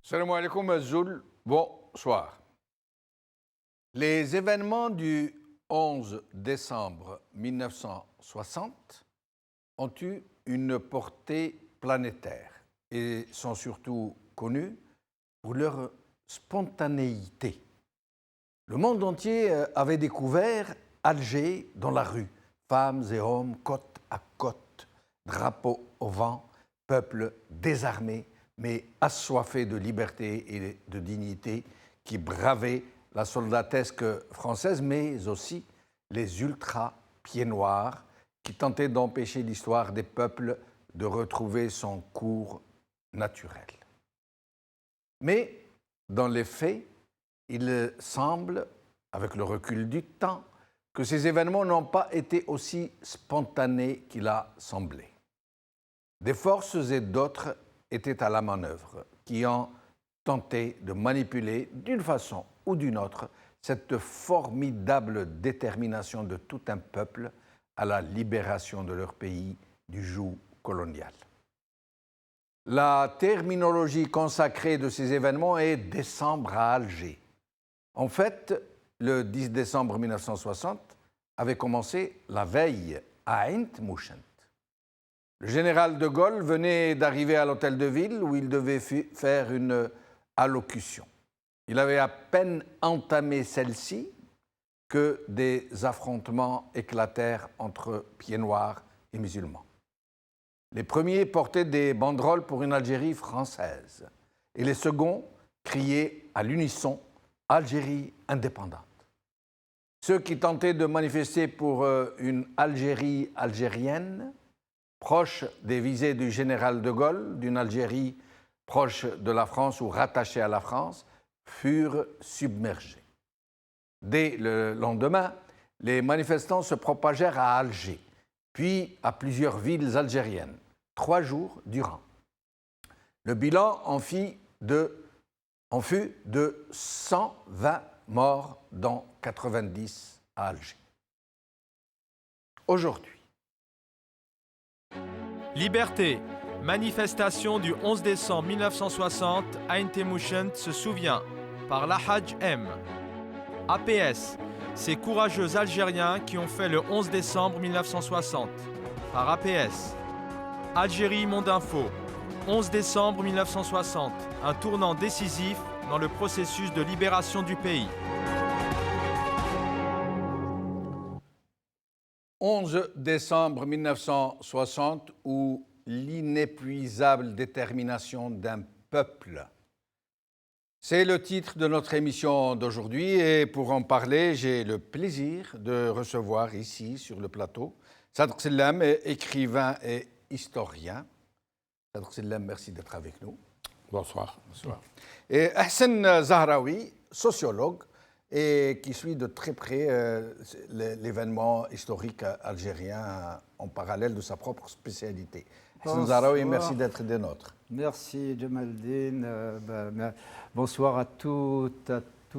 Salam alaikum Azoul, bonsoir. Les événements du 11 décembre 1960 ont eu une portée planétaire et sont surtout connus pour leur spontanéité. Le monde entier avait découvert Alger dans la rue, femmes et hommes côte à côte, drapeau au vent, peuple désarmé mais assoiffé de liberté et de dignité qui bravaient la soldatesque française, mais aussi les ultra-pieds noirs qui tentaient d'empêcher l'histoire des peuples de retrouver son cours naturel. Mais, dans les faits, il semble, avec le recul du temps, que ces événements n'ont pas été aussi spontanés qu'il a semblé. Des forces et d'autres étaient à la manœuvre, qui ont tenté de manipuler d'une façon ou d'une autre cette formidable détermination de tout un peuple à la libération de leur pays du joug colonial. La terminologie consacrée de ces événements est décembre à Alger. En fait, le 10 décembre 1960 avait commencé la veille à Ain Mouchent. Le général de Gaulle venait d'arriver à l'hôtel de ville où il devait faire une allocution. Il avait à peine entamé celle-ci que des affrontements éclatèrent entre pieds noirs et musulmans. Les premiers portaient des banderoles pour une Algérie française et les seconds criaient à l'unisson « Algérie indépendante ». Ceux qui tentaient de manifester pour une Algérie algérienne, proche des visées du général de Gaulle, d'une Algérie proche de la France ou rattachée à la France, furent submergés. Dès le lendemain, les manifestants se propagèrent à Alger, puis à plusieurs villes algériennes, 3 jours durant. Le bilan en fut de 120 morts, dont 90 à Alger. Aujourd'hui, Liberté, manifestation du 11 décembre 1960 à Ain Mouchent se souvient par Lahaj M. APS, ces courageux Algériens qui ont fait le 11 décembre 1960 par APS. Algérie Monde Info, 11 décembre 1960, un tournant décisif dans le processus de libération du pays. 11 décembre 1960, ou l'inépuisable détermination d'un peuple. C'est le titre de notre émission d'aujourd'hui et pour en parler, j'ai le plaisir de recevoir ici sur le plateau Sadr Sellam, écrivain et historien. Sadr Sellam, merci d'être avec nous. Bonsoir. Bonsoir. Et Hassan Zahraoui, sociologue, et qui suit de très près l'événement historique algérien en parallèle de sa propre spécialité. Hassan Zahraoui, merci d'être des nôtres. Merci Jamaldine. Bonsoir à tous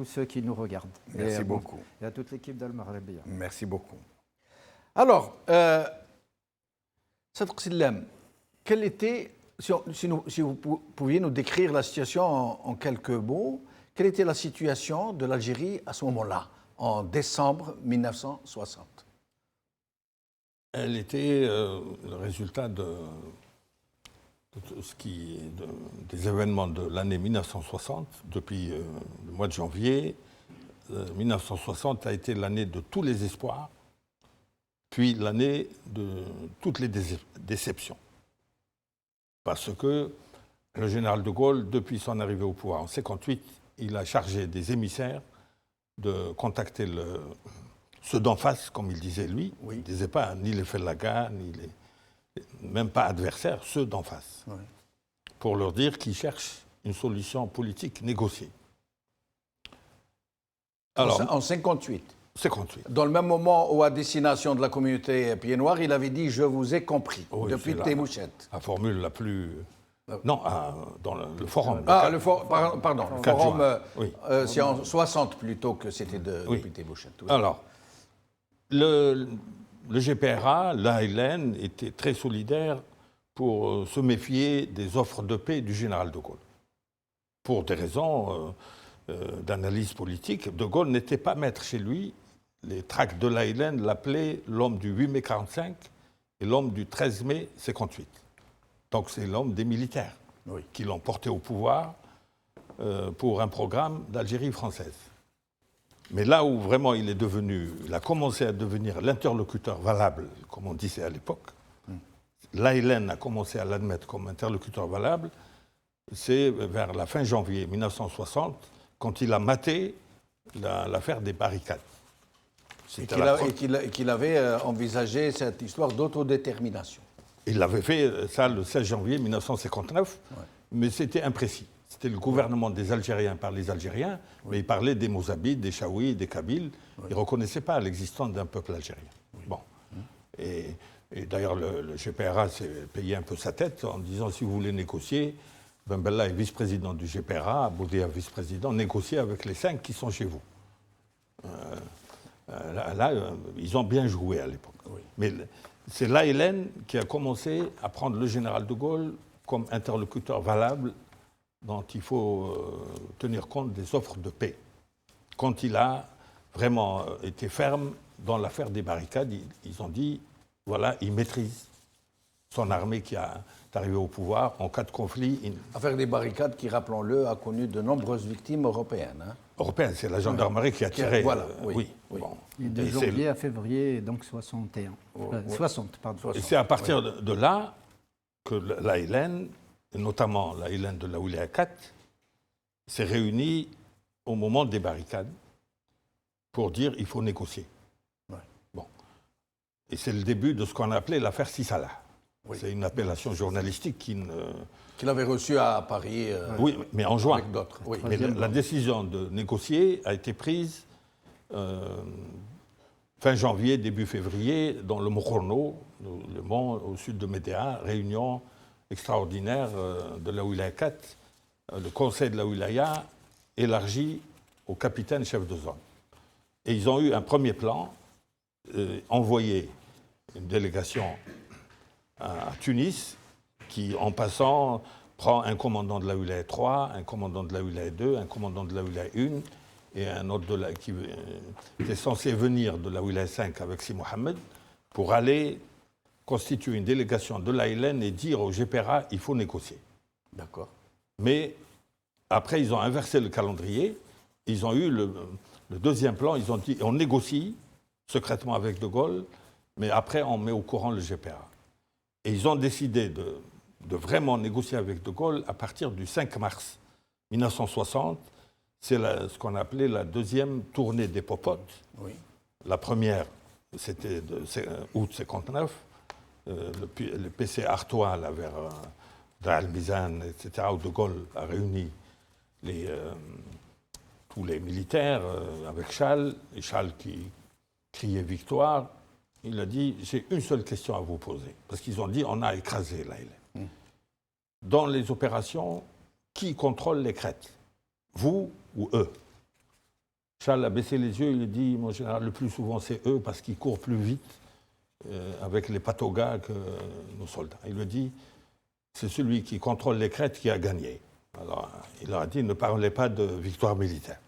ceux qui nous regardent. Merci beaucoup. Et à toute l'équipe d'Al-Maghribiya. Merci beaucoup. Alors, Sadr Sellam, quelle était, si vous pouviez nous décrire la situation en quelques mots, quelle était la situation de l'Algérie à ce moment-là, en décembre 1960? Elle était le résultat de des événements de l'année 1960. Depuis le mois de janvier, 1960 a été l'année de tous les espoirs, puis l'année de toutes les déceptions. Parce que le général de Gaulle, depuis son arrivée au pouvoir en 1958, il a chargé des émissaires de contacter ceux d'en face, comme il disait lui. Oui. Il ne disait pas ni les Fellagas, même pas adversaires, ceux d'en face. Oui. Pour leur dire qu'ils cherchent une solution politique négociée. Alors, en 1958. 58. Dans le même moment où, à destination de la communauté Pieds Noirs, il avait dit « Je vous ai compris » depuis Témouchent. La formule la plus... Non, dans le forum. Pardon, le forum, oui. C'est en 60 plutôt que c'était depuis Témouchent. Oui. Alors, le GPRA, l'ALN, était très solidaire pour se méfier des offres de paix du général de Gaulle. pour des raisons d'analyse politique, De Gaulle n'était pas maître chez lui. Les tracts de Laïlen l'appelaient l'homme du 8 mai 45 et l'homme du 13 mai 58. Donc c'est l'homme des militaires qui l'ont porté au pouvoir pour un programme d'Algérie française. Mais là où vraiment il a commencé à devenir l'interlocuteur valable, comme on disait à l'époque, Laïlen a commencé à l'admettre comme interlocuteur valable, c'est vers la fin janvier 1960, quand il a maté l'affaire des barricades. Et qu'il avait envisagé cette histoire d'autodétermination. Il avait fait ça le 16 janvier 1959, mais c'était imprécis. C'était le gouvernement des Algériens par les Algériens, mais il parlait des Mozabites, des Chaouis, des Kabyles. Il ne reconnaissait pas l'existence d'un peuple algérien. Bon. Et d'ailleurs, le GPRA s'est payé un peu sa tête en disant si vous voulez négocier, Ben Bella est vice-président du GPRA, Boudia vice-président, négociez avec les 5 qui sont chez vous. Là, ils ont bien joué à l'époque. Mais c'est Laïlen qui a commencé à prendre le général de Gaulle comme interlocuteur valable dont il faut tenir compte des offres de paix. Quand il a vraiment été ferme dans l'affaire des barricades, ils ont dit, voilà, il maîtrise son armée qui est arrivée au pouvoir en cas de conflit. L'affaire des barricades qui, rappelons-le, a connu de nombreuses victimes européennes. Européenne, c'est la gendarmerie qui a tiré. Voilà, Bon. Et de janvier à février, donc 61. 60, pardon. Et c'est à partir de là que Laïlen, notamment Laïlen de la Wilaya 4, s'est réunie au moment des barricades pour dire il faut négocier. Bon. Et c'est le début de ce qu'on a appelé l'affaire Sissala. C'est une appellation journalistique qu'il avait reçue à Paris. Oui, mais en juin. Avec d'autres. Oui. Mais la décision de négocier a été prise fin janvier, début février, dans le Mokhorno, le mont au sud de Médéa, réunion extraordinaire de la Wilaya 4, le conseil de la Wilaya élargi au capitaine chef de zone. Et ils ont eu un premier plan, envoyé une délégation à Tunis, qui, en passant, prend un commandant de la Wilaya 3, un commandant de la Wilaya 2, un commandant de la Wilaya 1, et un autre qui était censé venir de la Wilaya 5 avec Si Mohamed, pour aller constituer une délégation de Laïlen et dire au GPRA il faut négocier. D'accord. Mais après, ils ont inversé le calendrier. Ils ont eu le deuxième plan. Ils ont dit on négocie secrètement avec De Gaulle, mais après, on met au courant le GPRA. Et ils ont décidé de vraiment négocier avec De Gaulle à partir du 5 mars 1960. C'est ce qu'on appelait la deuxième tournée des popotes. Oui. La première, c'était août 59. Le PC Artois, là, vers Al-Mizan, etc., où De Gaulle a réuni tous les militaires avec Chal, et Chal qui criait victoire. Il a dit « J'ai une seule question à vous poser ». Parce qu'ils ont dit « On a écrasé Laïlen ». Dans les opérations, qui contrôle les crêtes? Vous ou eux? Chal a baissé les yeux, il a dit « Mon général, le plus souvent c'est eux parce qu'ils courent plus vite avec les patogas que nos soldats ». Il lui a dit « C'est celui qui contrôle les crêtes qui a gagné ». Alors il leur a dit « Ne parlez pas de victoire militaire ».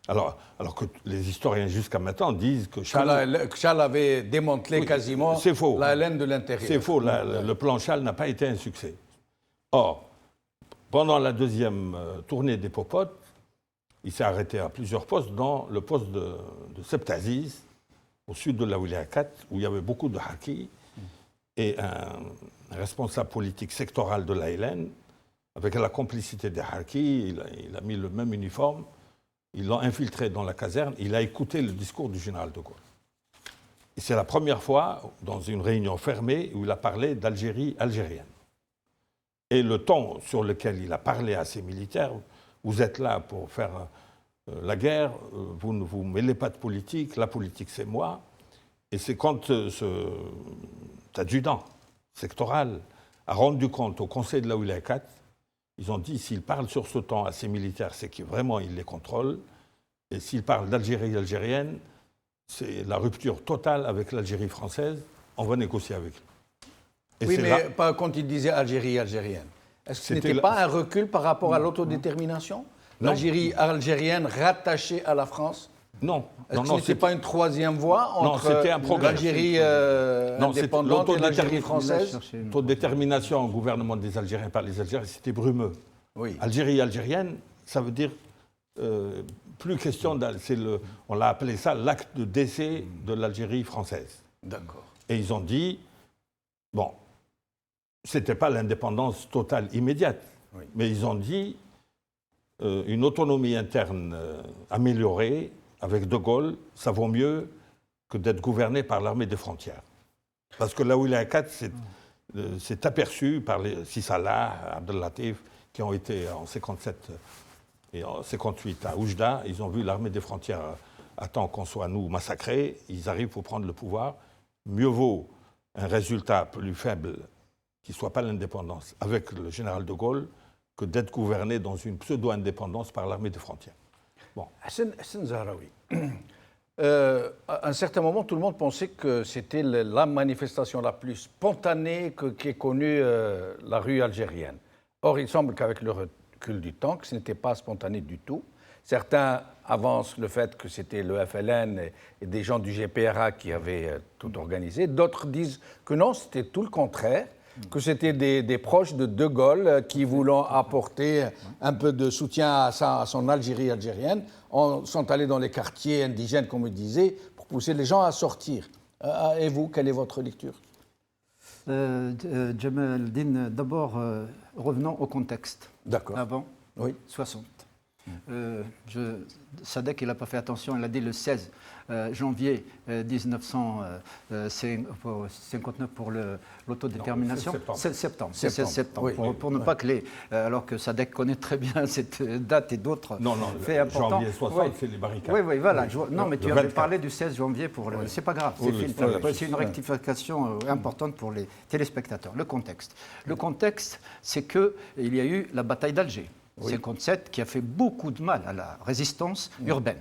Alors que les historiens jusqu'à maintenant disent que Chal avait démantelé quasiment la laine de l'intérieur. C'est faux, le plan Chal n'a pas été un succès. Or, pendant la deuxième tournée des popotes, il s'est arrêté à plusieurs postes, dont le poste de Sebtaziz, au sud de la Wilaya 4, où il y avait beaucoup de harkis, et un responsable politique sectoral de Laïlen, avec la complicité des harkis, il a mis le même uniforme. Ils l'ont infiltré dans la caserne. Il a écouté le discours du général de Gaulle. Et c'est la première fois, dans une réunion fermée, où il a parlé d'Algérie algérienne. Et le ton sur lequel il a parlé à ses militaires, vous êtes là pour faire la guerre, vous ne vous mêlez pas de politique, la politique c'est moi. Et c'est quand ce adjudant sectoral a rendu compte au Conseil de la Wilaya 4, ils ont dit, s'il parle sur ce ton à ses militaires, c'est que vraiment il les contrôle. Et s'il parle d'Algérie algérienne, c'est la rupture totale avec l'Algérie française. On va négocier avec lui. Et oui, mais pas quand il disait Algérie algérienne. Est-ce que ce n'était pas un recul par rapport à l'autodétermination? L'Algérie algérienne rattachée à la France? Non. Est-ce que ce n'était pas une troisième voie entre l'Algérie indépendante et l'Algérie française? L'autodétermination au gouvernement des Algériens par les Algériens, c'était brumeux. Oui. Algérie algérienne, ça veut dire plus question, on l'a appelé ça l'acte de décès de l'Algérie française. D'accord. Et ils ont dit, bon, c'était pas l'indépendance totale immédiate, mais ils ont dit une autonomie interne améliorée avec De Gaulle, ça vaut mieux que d'être gouverné par l'armée des frontières. Parce que la Wilaya 4 s'est aperçu par les Sissalah, Abdellatif, qui ont été en 57 et en 58 à Oujda, ils ont vu l'armée des frontières attend qu'on soit, nous, massacrés, ils arrivent pour prendre le pouvoir. Mieux vaut un résultat plus faible qui ne soit pas l'indépendance avec le général de Gaulle que d'être gouverné dans une pseudo-indépendance par l'armée des frontières. Bon. Hassan Zahraoui, à un certain moment, tout le monde pensait que c'était la manifestation la plus spontanée qu'ait connue la rue algérienne. Or, il semble qu'avec le recul du temps, que ce n'était pas spontané du tout. Certains avancent le fait que c'était le FLN et des gens du GPRA qui avaient tout organisé. D'autres disent que non, c'était tout le contraire, que c'était des proches de De Gaulle qui, voulant apporter un peu de soutien à son Algérie algérienne, sont allés dans les quartiers indigènes, comme on disait, pour pousser les gens à sortir. Et vous, quelle est votre lecture? Jamal Din, d'abord, revenons au contexte. D'accord. Avant 60. Sadek, il n'a pas fait attention, il a dit le 16 janvier 1959 pour l'autodétermination. 16 septembre. C'est 16 septembre. Pour ne pas que les. Alors que Sadek connaît très bien cette date et d'autres faits importants. Janvier 60, c'est les barricades. Oui, voilà. Non, mais tu avais parlé du 16 janvier pour le. C'est pas grave, c'est une rectification importante pour les téléspectateurs. Le contexte. Le contexte, c'est qu'il y a eu la bataille d'Alger. 57, qui a fait beaucoup de mal à la résistance urbaine.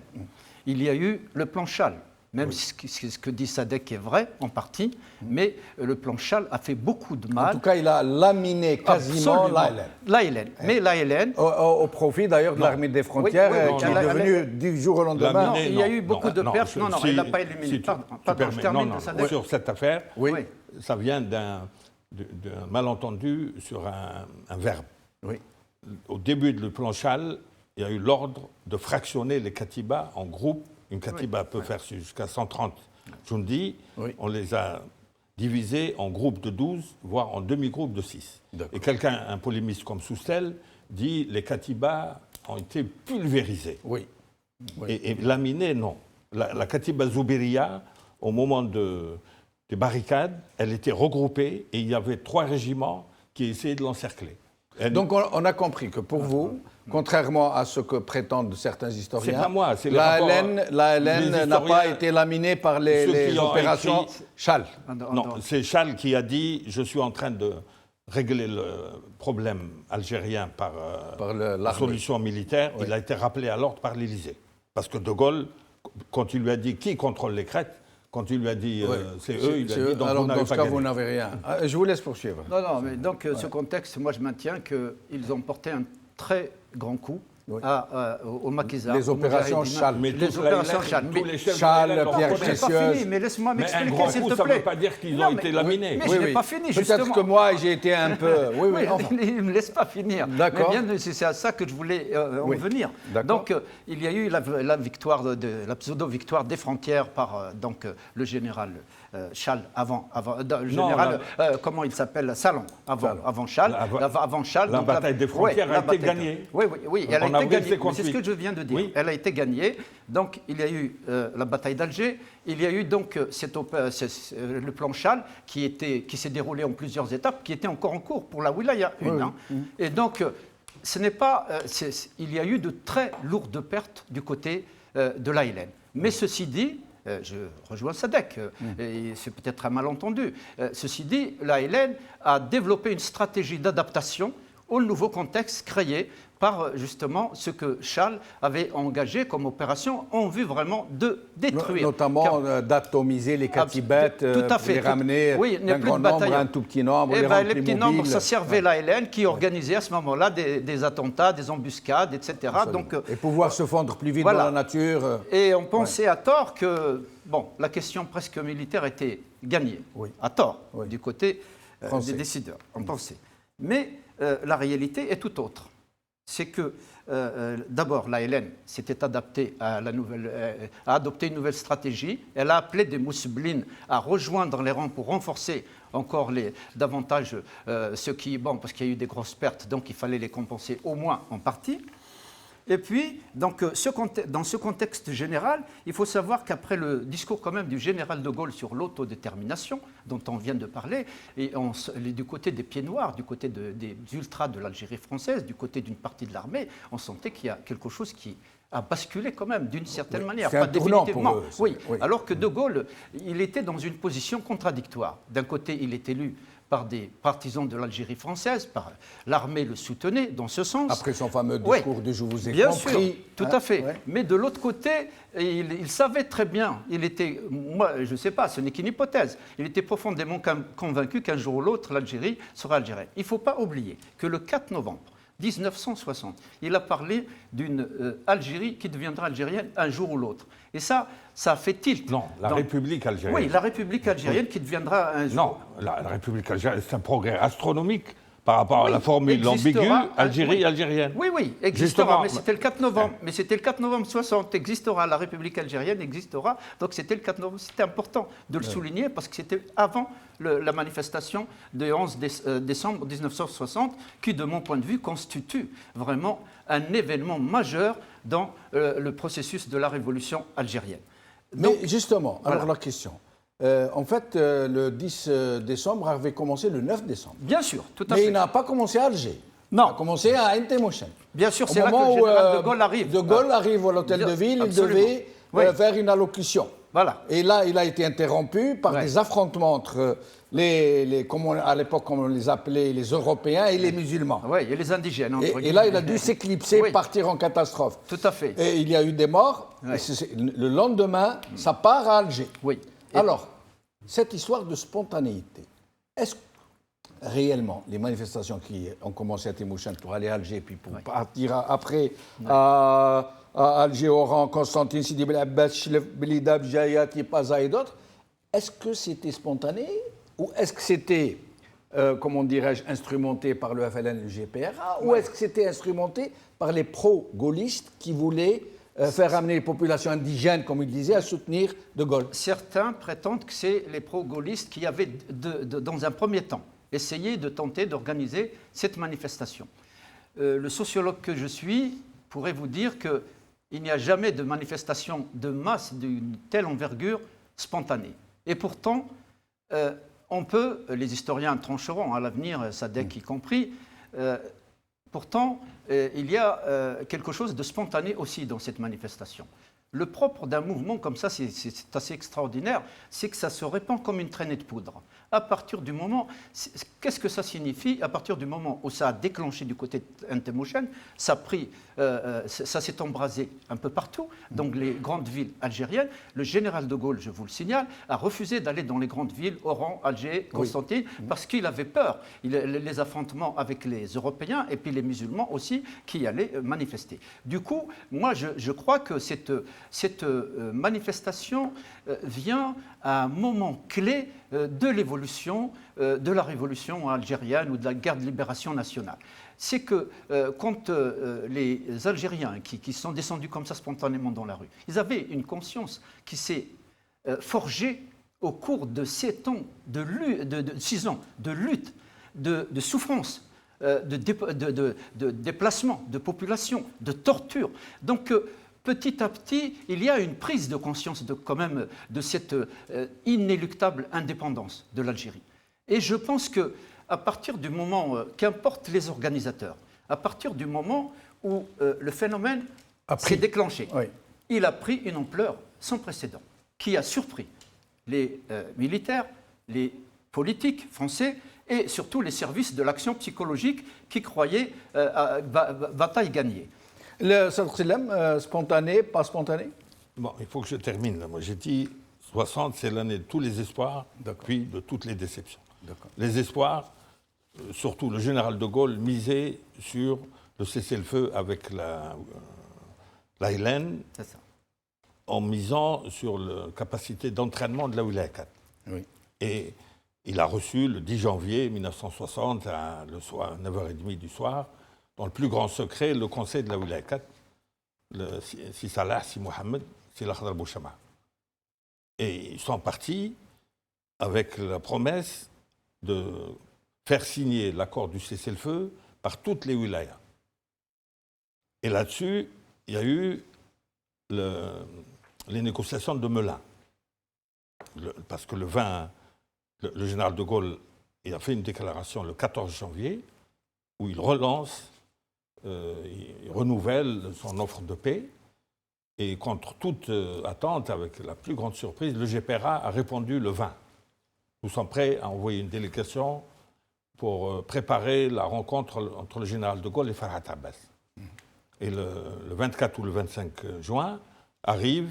Il y a eu le plan Chal, même ce que dit Sadek est vrai, en partie, mais le plan Chal a fait beaucoup de mal. En tout cas, il a laminé quasiment l'ALN. Mais l'ALN... Au profit d'ailleurs de l'armée des frontières, qui est devenue du jour au lendemain... il y a eu beaucoup de pertes. Non, elle n'a pas éliminé. Je termine, Sadek. Sur cette affaire, ça vient d'un malentendu sur un verbe. Au début du plan Chal, il y a eu l'ordre de fractionner les katibas en groupes. Une katiba peut faire jusqu'à 130 Jundi. On les a divisés en groupes de 12, voire en demi-groupes de 6. Et un polémiste comme Soustel, dit les katibas ont été pulvérisés. Et laminés, non. La katiba Zoubiria, au moment des barricades, elle était regroupée et il y avait 3 régiments qui essayaient de l'encercler. Donc on a compris que pour vous, contrairement à ce que prétendent certains historiens, l'ALN n'a pas été laminée par les opérations Chal. Non, c'est Chal qui a dit « Je suis en train de régler le problème algérien par la solution militaire ». Il a été rappelé à l'ordre par l'Élysée. Parce que De Gaulle, quand il lui a dit « Qui contrôle les crêtes ?», quand il lui a dit c'est eux, il a dit donc alors, dans ce cas, vous n'avez rien. Je vous laisse poursuivre. Non, mais donc ce contexte, moi je maintiens qu'ils ont porté un très grand coup au maquisard. Les opérations Chal. Les opérations Chal. Chal, Pierre Précieuse. Mais laisse-moi m'expliquer, s'il te plaît. Ça ne veut pas dire qu'ils ont été laminés. Mais je n'ai pas fini, justement. Peut-être que moi, j'ai été un peu... Il ne me laisse pas finir. D'accord. C'est à ça que je voulais en venir. Donc, il y a eu la victoire, la pseudo-victoire des frontières par le général Chal, le général, comment il s'appelle, Salon, avant Chal. La bataille des frontières a été gagnée. Oui, elle a été gagnée. C'est ce que je viens de dire. Oui. Elle a été gagnée. Donc, il y a eu la bataille d'Alger. Il y a eu donc le plan Chal qui s'est déroulé en plusieurs étapes, qui était encore en cours pour la Wilaya 1. Et donc, ce n'est pas... il y a eu de très lourdes pertes du côté de l'ALN. Mais ceci dit... je rejoins Sadek, et c'est peut-être un malentendu. Ceci dit, l'ALN a développé une stratégie d'adaptation au nouveau contexte créé par justement ce que Charles avait engagé comme opération en vue vraiment de détruire. Notamment d'atomiser les Katibètes, les ramener d'un grand nombre à un tout petit nombre. Les petits nombres, ça servait la LN qui organisait à ce moment-là des attentats, des embuscades, etc. Donc, et pouvoir se fondre plus vite dans la nature. Et on pensait à tort que la question presque militaire était gagnée, à tort, du côté des décideurs, on pensait. Mais la réalité est tout autre. C'est que, d'abord, la LN s'était adaptée à a adopté une nouvelle stratégie. Elle a appelé des mousselines à rejoindre les rangs pour renforcer encore davantage parce qu'il y a eu des grosses pertes, donc il fallait les compenser au moins en partie. Et puis, donc, dans ce contexte général, il faut savoir qu'après le discours quand même du général de Gaulle sur l'autodétermination, dont on vient de parler, et du côté des pieds noirs, du côté des ultras de l'Algérie française, du côté d'une partie de l'armée, on sentait qu'il y a quelque chose qui a basculé quand même d'une certaine manière. C'est un tournant pour eux. Oui, alors que de Gaulle, il était dans une position contradictoire. D'un côté, il est élu par des partisans de l'Algérie française, par l'armée le soutenait dans ce sens. Après son fameux discours de « je vous ai bien compris ». Sûr, tout à fait. Mais de l'autre côté, il savait très bien, moi je ne sais pas, ce n'est qu'une hypothèse, il était profondément convaincu qu'un jour ou l'autre, l'Algérie sera algérienne. Il ne faut pas oublier que le 4 novembre 1960, il a parlé d'une Algérie qui deviendra algérienne un jour ou l'autre. Et ça a fait tilt. Non, la République algérienne. Oui, la République algérienne qui deviendra un jour. Non, la République algérienne, c'est un progrès astronomique par rapport à la formule ambiguë Algérie algérienne. Oui, existera, mais c'était le 4 novembre. Mais c'était le 4 novembre 60, existera, la République algérienne existera. Donc c'était le 4 novembre, c'était important de le souligner parce que c'était avant la manifestation du 11 décembre 1960 qui, de mon point de vue, constitue vraiment un événement majeur dans le processus de la révolution algérienne. Donc, mais justement, alors la question. En fait, le 10 décembre avait commencé le 9 décembre. Bien sûr, tout à fait. Mais il n'a pas commencé à Alger. Non. Il a commencé à Intemouchen. Bien sûr, c'est là que le général de Gaulle arrive. De Gaulle arrive à l'hôtel de ville, absolument. Il devait faire une allocution. Voilà. Et là, il a été interrompu par des affrontements entre à l'époque, comme on les appelait, les Européens et les musulmans. Oui, et les indigènes. Et là, il a dû s'éclipser, partir en catastrophe. Tout à fait. Et il y a eu des morts. Et le lendemain, ça part à Alger. Oui. Alors, cette histoire de spontanéité, est-ce que réellement les manifestations qui ont commencé à Temouchen pour aller à Alger, puis pour partir après à Alger, Oran, Constantine, Sidi Bel Abbas, Chlef, Belidab, Jayat, Yepaza et d'autres, est-ce que c'était spontané ou est-ce que c'était, comment dirais-je, instrumenté par le FLN et le GPRA ou est-ce que c'était instrumenté par les pro-gaullistes qui voulaient faire amener les populations indigènes, comme il disait, à soutenir De Gaulle? Certains prétendent que c'est les pro-gaullistes qui avaient, dans un premier temps, essayé de tenter d'organiser cette manifestation. Le sociologue que je suis pourrait vous dire qu'il n'y a jamais de manifestation de masse d'une telle envergure spontanée. Et pourtant, les historiens trancheront à l'avenir, Sadek y compris, pourtant, il y a quelque chose de spontané aussi dans cette manifestation. Le propre d'un mouvement comme ça, c'est assez extraordinaire, c'est que ça se répand comme une traînée de poudre. À partir du moment, qu'est-ce que ça signifie? À partir du moment où ça a déclenché du côté d'Intemouchen, ça s'est embrasé un peu partout, donc les grandes villes algériennes. Le général de Gaulle, je vous le signale, a refusé d'aller dans les grandes villes, Oran, Alger, Constantine, parce qu'il avait peur. Les affrontements avec les Européens et puis les musulmans aussi qui allaient manifester. Du coup, moi, je crois que cette manifestation vient à un moment clé de l'évolution de la révolution algérienne ou de la guerre de libération nationale. C'est que quand les Algériens qui sont descendus comme ça spontanément dans la rue, ils avaient une conscience qui s'est forgée au cours de 6 ans de lutte, de souffrance, de déplacement, de population, de torture. Donc, petit à petit, il y a une prise de conscience quand même de cette inéluctable indépendance de l'Algérie. Et je pense qu'à partir du moment, qu'importent les organisateurs, à partir du moment où le phénomène s'est déclenché, il a pris une ampleur sans précédent, qui a surpris les militaires, les politiques français et surtout les services de l'action psychologique qui croyaient bataille gagnée. Le sallam, spontané, pas spontané? Bon, il faut que je termine. Là. Moi, j'ai dit 60, c'est l'année de tous les espoirs, puis de toutes les déceptions. Les espoirs, surtout le général de Gaulle misait sur le cessez-le-feu avec la LN, en misant sur la capacité d'entraînement de la Wilaya 4. Oui. Et il a reçu le 10 janvier 1960, le soir, 9h30 du soir, dans le plus grand secret, le conseil de la Wilaya 4, si Salah, si Mohamed, si l'Akhdar Bouchama. Et ils sont partis avec la promesse de faire signer l'accord du cessez-le-feu par toutes les wilayas. Et là-dessus, il y a eu les négociations de Melun. Parce que le général de Gaulle il a fait une déclaration le 14 janvier où il relance, il renouvelle son offre de paix. Et contre toute attente, avec la plus grande surprise, le GPRA a répondu le 20. Nous sommes prêts à envoyer une délégation pour préparer la rencontre entre le général de Gaulle et Farhat Abbas. Et le 24 ou le 25 juin arrive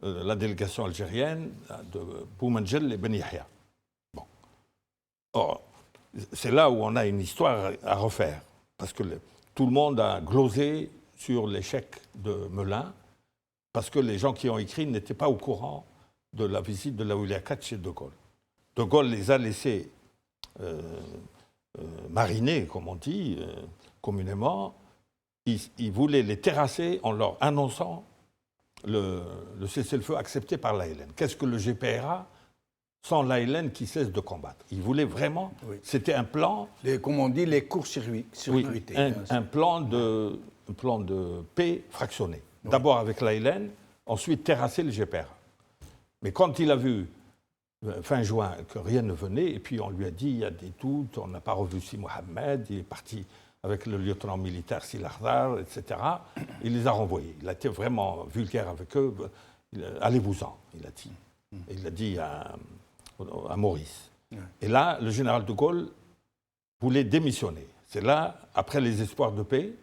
la délégation algérienne de Boumendjel et Ben Yahya. Bon. Or, c'est là où on a une histoire à refaire, parce que tout le monde a glosé sur l'échec de Melun, parce que les gens qui ont écrit n'étaient pas au courant de la visite de la Wilaya 4 chez De Gaulle. De Gaulle les a laissés mariner, comme on dit, communément. Il voulait les terrasser en leur annonçant le cessez-le-feu accepté par l'ALN. Qu'est-ce que le GPRA sans l'ALN qui cesse de combattre? Il voulait vraiment... Oui. C'était un plan... Comme on dit, les courts-circuités. Oui, un plan de paix fractionné. Oui. D'abord avec l'ALN, ensuite terrasser le GPRA. Mais quand il a vu, fin juin, que rien ne venait, et puis on lui a dit, il y a des doutes, on n'a pas revu Si Mohamed, il est parti avec le lieutenant militaire Si L'Akhdar, etc. Il les a renvoyés. Il a été vraiment vulgaire avec eux. Allez-vous-en, il a dit. Il l'a dit à Maurice. Ouais. Et là, le général de Gaulle voulait démissionner. C'est là, après les espoirs de paix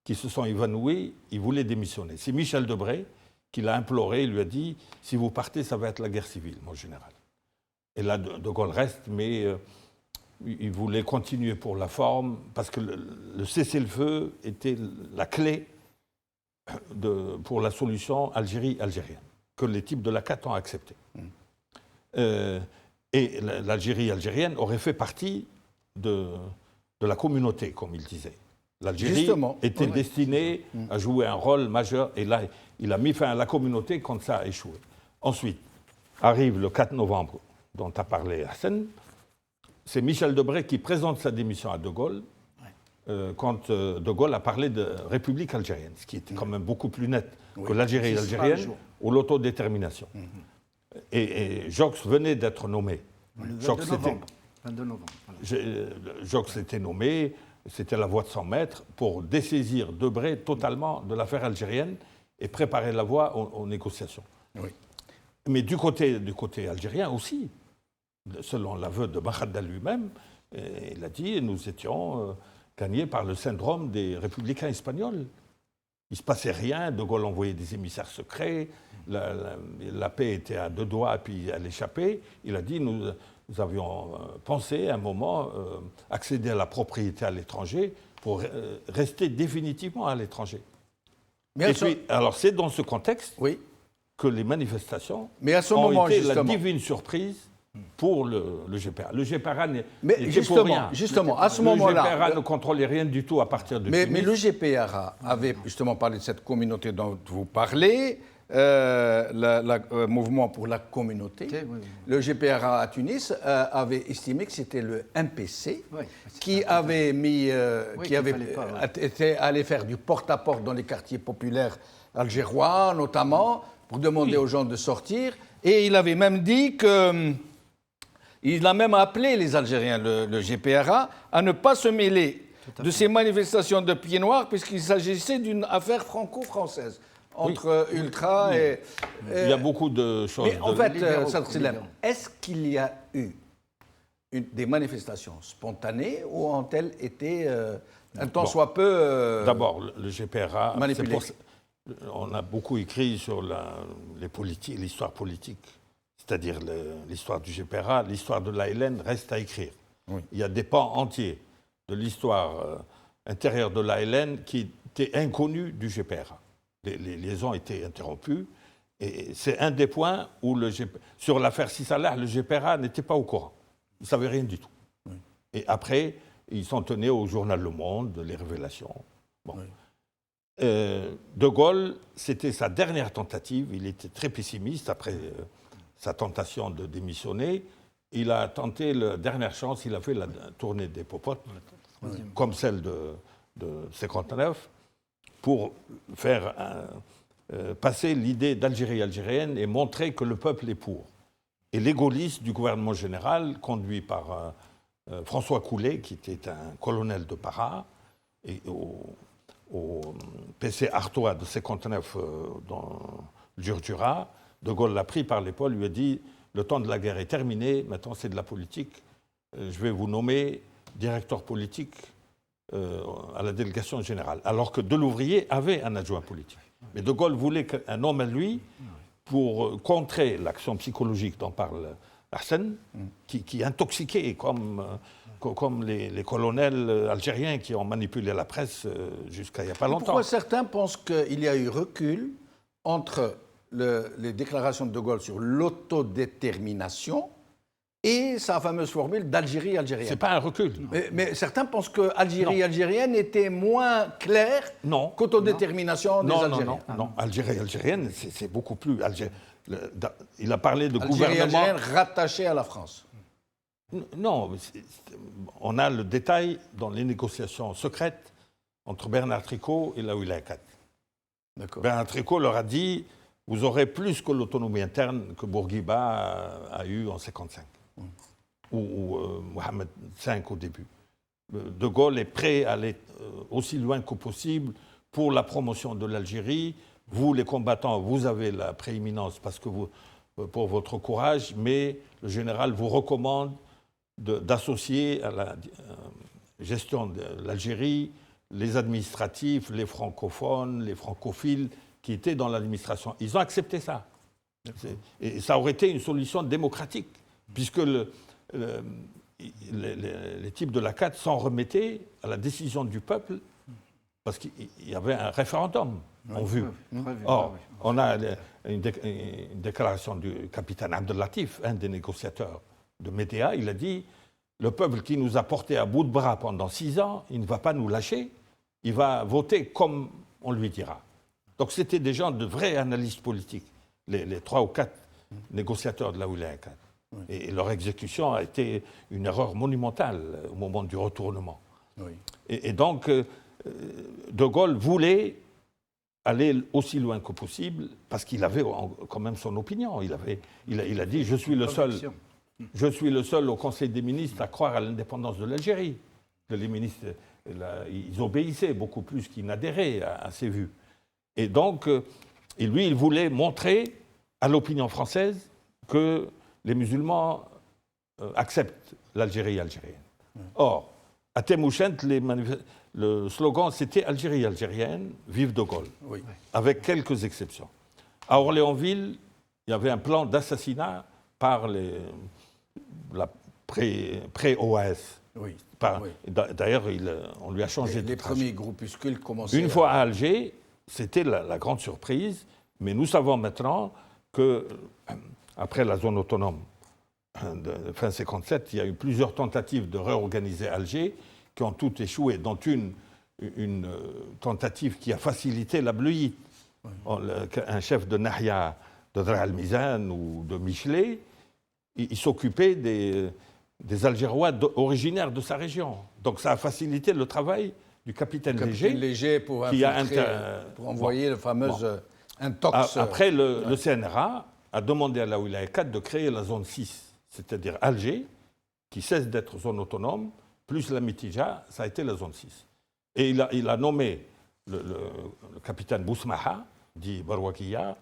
qui se sont évanouis, il voulait démissionner. C'est Michel Debré qui l'a imploré, il lui a dit « Si vous partez, ça va être la guerre civile, mon général ». Et là, de Gaulle reste, mais il voulait continuer pour la forme, parce que le cessez-le-feu était la clé pour la solution Algérie-algérienne, que les types de la CAT ont accepté. Et l'Algérie algérienne aurait fait partie de la communauté, comme il disait. L'Algérie était destinée à jouer un rôle majeur, et là, il a mis fin à la communauté quand ça a échoué. Ensuite, arrive le 4 novembre, dont a parlé Hassan. C'est Michel Debré qui présente sa démission à De Gaulle, quand De Gaulle a parlé de République algérienne, ce qui était quand même beaucoup plus net que l'Algérie algérienne ou l'autodétermination. Et Jox venait d'être nommé. Le 22 novembre. Jox était nommé, c'était la voie de 100 mètres, pour dessaisir Debré totalement de l'affaire algérienne et préparer la voie aux négociations. Oui. Mais du côté algérien aussi, selon l'aveu de Mahadda lui-même, il a dit « Nous étions gagnés par le syndrome des républicains espagnols. Il ne se passait rien, De Gaulle envoyait des émissaires secrets, la paix était à 2 doigts, puis elle échappait. Il a dit « Nous avions pensé à un moment accéder à la propriété à l'étranger pour rester définitivement à l'étranger. » Et puis, alors c'est dans ce contexte que les manifestations ont été la divine surprise pour le GPRA. Le GPRA n'était pour rien. Justement, à ce moment-là... Le GPRA ne contrôlait rien du tout à partir de mais le GPRA avait justement parlé de cette communauté dont vous parlez, le mouvement pour la communauté. Le GPRA à Tunis avait estimé que c'était le MPC qui avait mis, était allé faire du porte-à-porte dans les quartiers populaires algérois, notamment, pour demander aux gens de sortir. Et il avait même dit que... Il a même appelé les Algériens, le GPRA, à ne pas se mêler de ces manifestations de pieds noirs, puisqu'il s'agissait d'une affaire franco-française entre ultra et... Il y a beaucoup de choses... Mais en fait, est-ce qu'il y a eu des manifestations spontanées ou ont-elles été un tant soit peu d'abord, le GPRA, manipulées? On a beaucoup écrit sur l'histoire politique, c'est-à-dire l'histoire du GPRA, l'histoire de l'ALN reste à écrire. Oui. Il y a des pans entiers de l'histoire intérieure de l'ALN qui étaient inconnus du GPRA. Les liaisons étaient interrompues. Et c'est un des points où, sur l'affaire Sissalah, le GPRA n'était pas au courant. Il ne savait rien du tout. Oui. Et après, ils s'en tenaient au journal Le Monde, les révélations. Bon. Oui. De Gaulle, c'était sa dernière tentative. Il était très pessimiste après sa tentation de démissionner. Il a tenté la dernière chance. Il a fait la tournée des popotes, comme celle de 59, pour faire passer l'idée d'Algérie algérienne et montrer que le peuple est pour. Et les gaullistes du gouvernement général, conduits par François Coulet, qui était un colonel de Para, et au PC Artois de 59 dans Djurdjura, De Gaulle l'a pris par l'épaule, lui a dit « Le temps de la guerre est terminé, maintenant c'est de la politique. Je vais vous nommer directeur politique à la délégation générale. » Alors que Delouvrier avait un adjoint politique. Mais De Gaulle voulait un homme à lui pour contrer l'action psychologique dont parle Arsène, qui intoxiquait comme les colonels algériens qui ont manipulé la presse jusqu'à il n'y a pas longtemps. Pourquoi certains pensent qu'il y a eu recul entre les déclarations de De Gaulle sur l'autodétermination et sa fameuse formule d'Algérie algérienne? Ce n'est pas un recul. Mais certains pensent que Algérie algérienne était moins claire qu'autodétermination des Algériens. Non, Algérie algérienne, c'est beaucoup plus... il a parlé de Algérie gouvernement... algérienne rattachée à la France. Non, on a le détail dans les négociations secrètes entre Bernard Tricot et la Wilaya 4. Bernard Tricot leur a dit « Vous aurez plus que l'autonomie interne que Bourguiba a eu en 1955. » ou Mohamed V au début. De Gaulle est prêt à aller aussi loin que possible pour la promotion de l'Algérie. Vous, les combattants, vous avez la prééminence parce que pour votre courage, mais le général vous recommande d'associer à la gestion de l'Algérie les administratifs, les francophones, les francophiles qui étaient dans l'administration. Ils ont accepté ça. Et ça aurait été une solution démocratique, puisque les types de la CAT s'en remettaient à la décision du peuple, parce qu'il y avait un référendum en vue. Or, on a une déclaration du capitaine Abdelatif, un des négociateurs de Médéa. Il a dit « Le peuple qui nous a portés à bout de bras pendant 6 ans, il ne va pas nous lâcher, il va voter comme on lui dira. » Donc c'était des gens de vrais analystes politiques, les 3 ou 4 négociateurs de la Wilaya 4. Oui. Et leur exécution a été une erreur monumentale au moment du retournement. Oui. Et donc, De Gaulle voulait aller aussi loin que possible, parce qu'il avait quand même son opinion. Il a dit « Je suis le seul au Conseil des ministres à croire à l'indépendance de l'Algérie. » Les ministres, ils obéissaient beaucoup plus qu'ils n'adhéraient à ses vues. Et donc, il voulait montrer à l'opinion française que les musulmans acceptent l'Algérie algérienne. Or, à Temouchent, le slogan, c'était « Algérie algérienne, vive De Gaulle », avec quelques exceptions. À Orléansville, il y avait un plan d'assassinat par la pré-OAS. D'ailleurs, on lui a changé de trajet. Les premiers groupuscules commençaient... Une fois à Alger, c'était la grande surprise, mais nous savons maintenant que, après la zone autonome de fin 1957, il y a eu plusieurs tentatives de réorganiser Alger qui ont toutes échoué, dont une tentative qui a facilité la bleuite. Un chef de Nahia, de Dra al-Mizan ou de Michelet, il s'occupait des Algérois originaires de sa région. Donc ça a facilité le travail du capitaine Léger pour envoyer le fameux intox. Après, le CNRA a demandé à la Wilaya 4 de créer la zone 6, c'est-à-dire Alger, qui cesse d'être zone autonome, plus la Mitija, ça a été la zone 6. Et il a nommé le capitaine Bousmaha, dit Barouakia,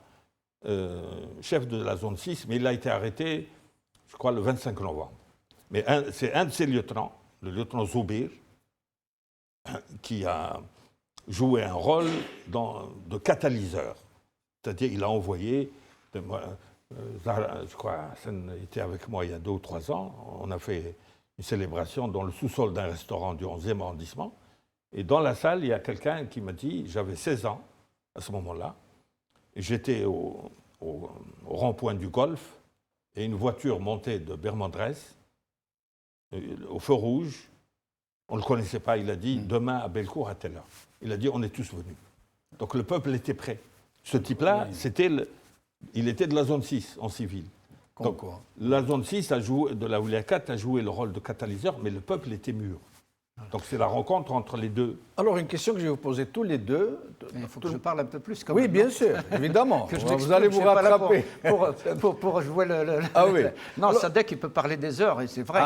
chef de la zone 6, mais il a été arrêté, je crois, le 25 novembre. Mais c'est un de ses lieutenants, le lieutenant Zoubir, qui a joué un rôle de catalyseur. C'est-à-dire qu'il a envoyé, je crois, Hassan était avec moi il y a 2 ou 3 ans, on a fait une célébration dans le sous-sol d'un restaurant du 11e arrondissement. Et dans la salle, il y a quelqu'un qui m'a dit, j'avais 16 ans à ce moment-là, et j'étais au rond-point du Golfe, et une voiture montait de Bermondresse, au feu rouge. On ne le connaissait pas, il a dit, demain à Bellecour à telle heure. Il a dit, on est tous venus. Donc le peuple était prêt. Ce type-là, il était de la zone 6 en civil. Donc, la zone 6 de la Oulia 4 a joué le rôle de catalyseur, mais le peuple était mûr. Donc c'est la rencontre entre les deux. Alors une question que je vais vous poser tous les deux. Il faut que je parle un peu plus. Oui, bien sûr, évidemment. Vous allez vous rattraper. Pour jouer le... Ah oui. Non, Sadek, il peut parler des heures, et c'est vrai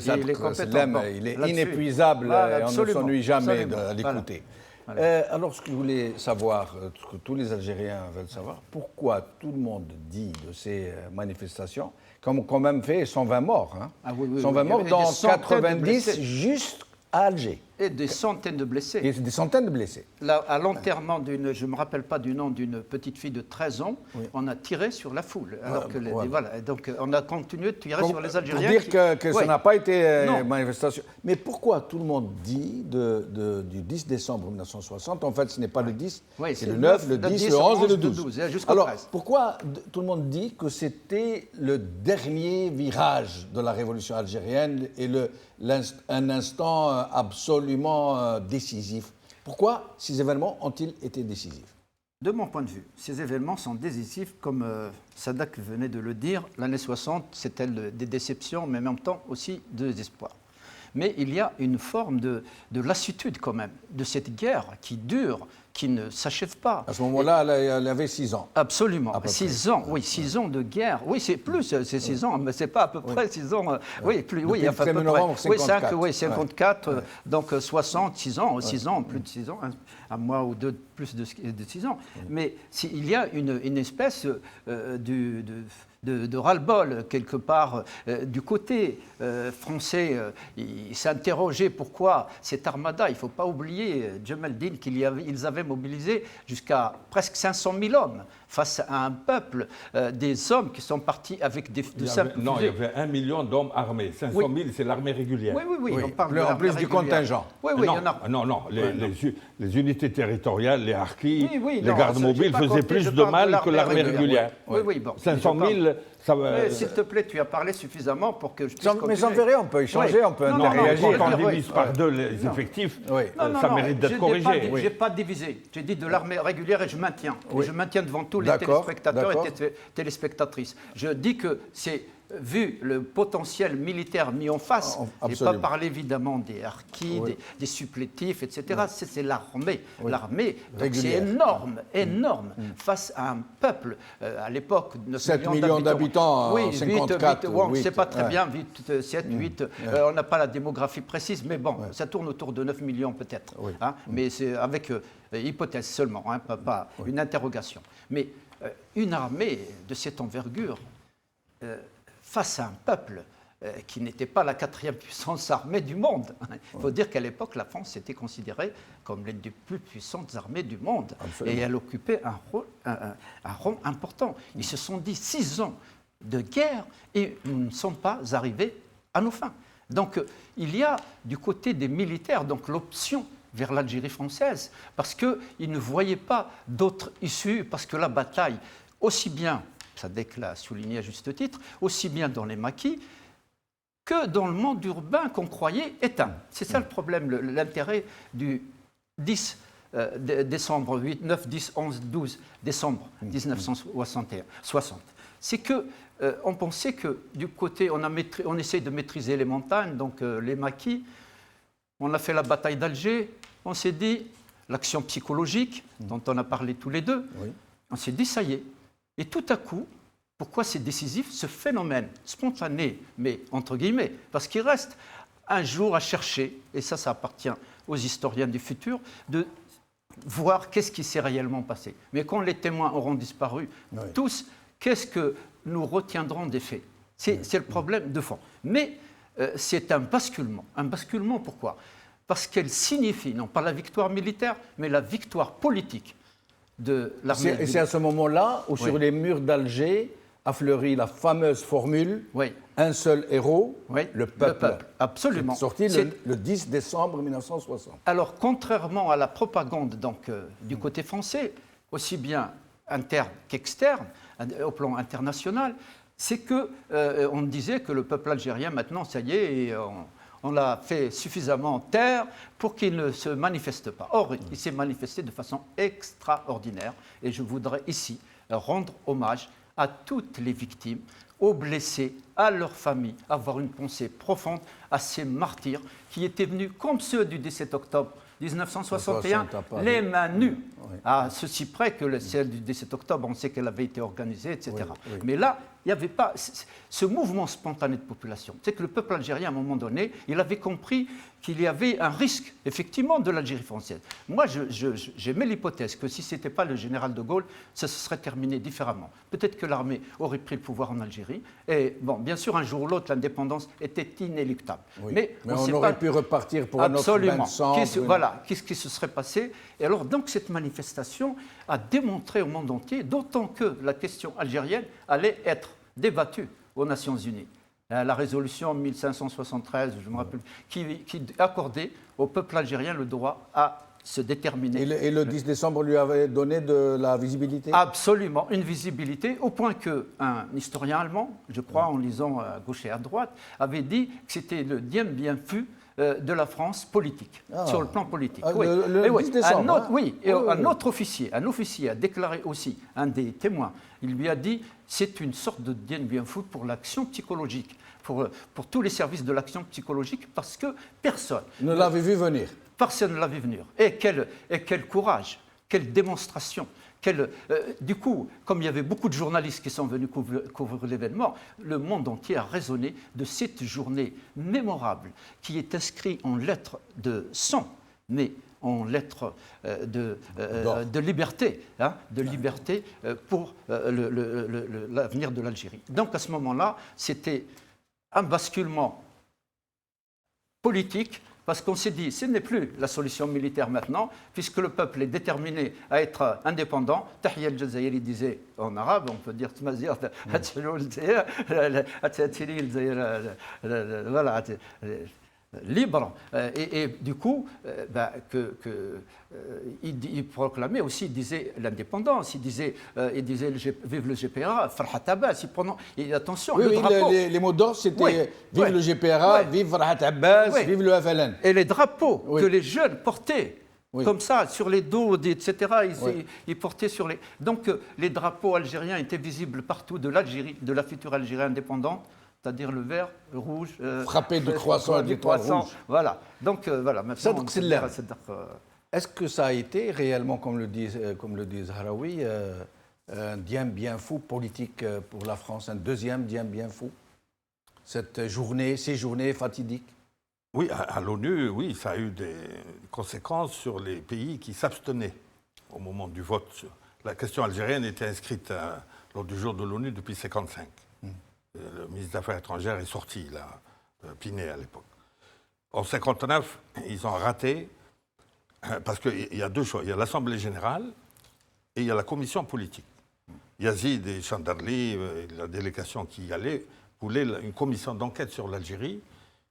qu'il est compétent. Il est inépuisable, et on ne s'ennuie jamais à l'écouter. Voilà. Alors, ce que je voulais savoir, ce que tous les Algériens veulent savoir, pourquoi tout le monde dit de ces manifestations, comme on a quand même fait 120 morts, hein, 120 morts dans 90 juste à Alger. Et des centaines de blessés. Et des centaines de blessés. Là, à l'enterrement je ne me rappelle pas du nom d'une petite fille de 13 ans, on a tiré sur la foule. Alors que voilà. Donc on a continué de tirer sur les Algériens. Pour dire que ça n'a pas été manifestation. Mais pourquoi tout le monde dit du 10 décembre 1960, en fait ce n'est pas le 10, c'est le 9, le 10, le 11 et le 12. Alors pourquoi tout le monde dit que c'était le dernier virage de la révolution algérienne et un instant absolument décisif? Pourquoi ces événements ont-ils été décisifs? De mon point de vue, ces événements sont décisifs, comme Sadak venait de le dire. L'année 60, c'était des déceptions, mais en même temps aussi des espoirs. Mais il y a une forme de lassitude quand même, de cette guerre qui dure, qui ne s'achève pas. À ce moment-là, elle avait 6 ans. Absolument. 6 ans, oui, 6 ans de guerre. Oui, c'est plus, c'est 6 ans, mais c'est pas à peu près 6 ans. Oui, plus, oui, à peu près. Novembre 54. Oui, 54, donc 60, 6 ans, 6 ans, plus de 6 ans, un mois ou deux plus de 6 ans. Mais il y a une espèce de ras-le-bol, quelque part, du côté français. Il s'est interrogé pourquoi cette armada, il ne faut pas oublier, Djemeldine, qu'ils avaient mobilisé jusqu'à presque 500 000 hommes face à un peuple, des hommes qui sont partis avec de simples fusées. Non, il y avait 1 million d'hommes armés. 500 000, c'est l'armée régulière. Oui, on parle en plus du contingent. Oui, il y en a. Non, les unités territoriales, les harkis, les gardes mobiles faisaient plus de mal que l'armée régulière. Oui, bon. 500 000... S'il te plaît, tu as parlé suffisamment pour que je puisse continuer. Mais sans verrer, on peut échanger, on peut réagir. Quand on divise par 2 les effectifs, ça mérite d'être corrigé. Je n'ai pas divisé. J'ai dit de l'armée régulière et je maintiens. Je maintiens devant tous les téléspectateurs et téléspectatrices. Je dis que c'est... Vu le potentiel militaire mis en face, et pas parler évidemment des harkis, des supplétifs, etc. C'est l'armée. L'armée, c'est énorme, face à un peuple, à l'époque, 7 millions d'habitants en 54. On ne sait pas très bien, 7, 8, on n'a pas la démographie précise, mais bon, ça tourne autour de 9 millions peut-être. Mais c'est avec hypothèse seulement, pas une interrogation. Mais une armée de cette envergure, face à un peuple qui n'était pas la 4e puissance armée du monde. Il faut dire qu'à l'époque, la France était considérée comme l'une des plus puissantes armées du monde. Absolument. Et elle occupait un rôle important. Ils se sont dit 6 ans de guerre et nous ne sommes pas arrivés à nos fins. Donc il y a du côté des militaires donc l'option vers l'Algérie française, parce qu'ils ne voyaient pas d'autres issues, parce que la bataille, aussi bien, Sadek l'a souligné à juste titre, aussi bien dans les maquis que dans le monde urbain qu'on croyait éteint. C'est ça le problème, l'intérêt du 10 décembre, 8, 9, 10, 11, 12 décembre 1960. C'est que on pensait que du côté, on essaye de maîtriser les montagnes, donc les maquis, on a fait la bataille d'Alger, on s'est dit, l'action psychologique, dont on a parlé tous les deux, on s'est dit, ça y est. Et tout à coup, pourquoi c'est décisif? Ce phénomène spontané, mais entre guillemets, parce qu'il reste un jour à chercher, et ça appartient aux historiens du futur, de voir qu'est-ce qui s'est réellement passé. Mais quand les témoins auront disparu, tous, qu'est-ce que nous retiendrons des faits? C'est le problème de fond. Mais c'est un basculement. Un basculement pourquoi? Parce qu'elle signifie, non pas la victoire militaire, mais la victoire politique de l'armée. Et c'est à ce moment-là où, sur les murs d'Alger, a fleuri la fameuse formule un seul héros, le peuple. Absolument. Sorti le 10 décembre 1960. Alors, contrairement à la propagande du côté français, aussi bien interne qu'externe, au plan international, c'est que on disait que le peuple algérien, maintenant, ça y est, on l'a fait suffisamment taire pour qu'il ne se manifeste pas. Or, il s'est manifesté de façon extraordinaire, et je voudrais ici rendre hommage à toutes les victimes, aux blessés, à leurs familles, avoir une pensée profonde à ces martyrs qui étaient venus, comme ceux du 17 octobre 1961, les mains nues, à ceci près que celle du 17 octobre, on sait qu'elle avait été organisée, etc. Mais là, il n'y avait pas ce mouvement spontané de population. C'est que le peuple algérien, à un moment donné, il avait compris qu'il y avait un risque, effectivement, de l'Algérie française. Moi, j'émets l'hypothèse que si ce n'était pas le général de Gaulle, ça se serait terminé différemment. Peut-être que l'armée aurait pris le pouvoir en Algérie. Et bon, bien sûr, un jour ou l'autre, l'indépendance était inéluctable. Mais on aurait pu repartir pour un autre bain de sang. Voilà, qu'est-ce qui se serait passé? Et alors, donc, cette manifestation a démontré au monde entier, d'autant que la question algérienne allait être débattue aux Nations Unies. La résolution 1573, je me rappelle, qui accordait au peuple algérien le droit à se déterminer. Et le 10 décembre lui avait donné de la visibilité? Absolument, une visibilité, au point qu'un historien allemand, je crois, en lisant à gauche et à droite, avait dit que c'était le Dien Bien Phu de la France politique, sur le plan politique. Le 10 décembre. Un autre officier a déclaré aussi, un des témoins, il lui a dit c'est une sorte de Dien Bien Phu pour l'action psychologique, pour tous les services de l'action psychologique, parce que personne ne l'avait vu venir. Personne ne l'avait vu venir. Et quel courage, quelle démonstration. Du coup, comme il y avait beaucoup de journalistes qui sont venus couvrir l'événement, le monde entier a raisonné de cette journée mémorable qui est inscrite en lettres de sang, mais en lettres de liberté, pour l'avenir de l'Algérie. Donc à ce moment-là, c'était un basculement politique, parce qu'on s'est dit, ce n'est plus la solution militaire maintenant, puisque le peuple est déterminé à être indépendant. Tahia al-Jazairi disait en arabe, on peut dire voilà, libre. Et du coup, il proclamait aussi, il disait l'indépendance, il disait vive le GPRA, Farhat Abbas. Et attention, le drapeau. Les mots d'ordre, c'était vive le GPRA, vive Farhat Abbas, vive le FLN. Et les drapeaux que les jeunes portaient, comme ça, sur les dos, etc., ils portaient sur les. Donc, les drapeaux algériens étaient visibles partout de l'Algérie, de la future Algérie indépendante. C'est-à-dire le vert, le rouge. Frappé du croissant et du toit rouge. Voilà. Donc, voilà. Maintenant, est-ce que ça a été réellement, comme le dit Zahraoui, un Dien Bien Phu politique pour la France, un deuxième Dien Bien Phu? Ces journées fatidiques? Oui, à l'ONU, oui, ça a eu des conséquences sur les pays qui s'abstenaient au moment du vote. La question algérienne était inscrite lors du jour de l'ONU depuis 1955. Le ministre des Affaires étrangères est sorti, là, Pinet à l'époque. En 1959, ils ont raté, parce qu'il y a deux choix. Il y a l'Assemblée générale et il y a la commission politique. Yazid et Chandarli, la délégation qui y allait, voulaient une commission d'enquête sur l'Algérie